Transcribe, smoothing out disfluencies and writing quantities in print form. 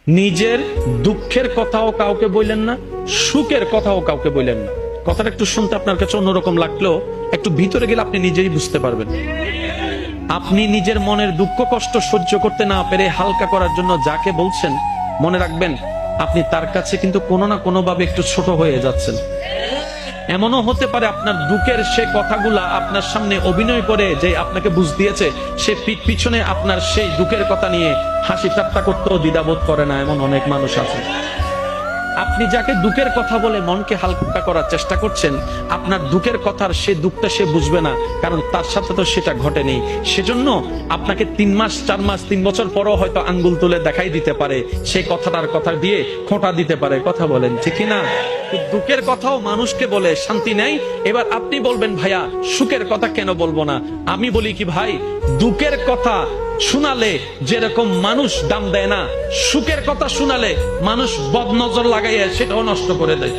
নিজের দুঃখের কথাও কাউকে বললেন না, সুখের কথাও কাউকে বললেন না। কথাটা একটু শুনতে আপনার কাছে অন্যরকম লাগলেও একটু ভিতরে গেলে আপনি নিজেই বুঝতে পারবেন। আপনি নিজের মনের দুঃখ কষ্ট সহ্য করতে না পেরে হালকা করার জন্য যাকে বলছেন, মনে রাখবেন আপনি তার কাছে কিন্তু কোনো না কোনো ভাবে একটু ছোট হয়ে যাচ্ছেন। এমনও হতে পারে আপনার দুঃখের সে কথাগুলা আপনার সামনে অভিনয় করে যে আপনাকে বুঝ দিয়েছে, সে পিছনে আপনার সেই দুঃখের কথা নিয়ে হাসি ঠাট্টা করতেও দ্বিধাবোধ করে না, এমন অনেক মানুষ আছে। আপনি যাকে দুঃখের কথা বলে মনকে হালকা করার চেষ্টা করছেন, আপনার দুঃখের কথার সে দুঃখটা সে বুঝবে না, কারণ তার সাথে তো সেটা ঘটেনি। সেজন্য আপনাকে 3 মাস 4 মাস 3 বছর পরও হয়তো আঙ্গুল তুলে দেখাই দিতে পারে, সেই কথাটার কথা দিয়ে খোঁটা দিতে পারে। কথা বলেন ঠিক না? দুঃখের কথাও মানুষকে বলে শান্তি নেই। এবার আপনি বলবেন ভাইয়া সুখের কথা কেন বলবো না? আমি বলি কি ভাই, দুঃখের কথা শোনালে যেরকম মানুষ দাম দেয় না, সুখের কথা শোনালে মানুষ বদনজর লাগাইয়া সেটাও নষ্ট করে দেয়।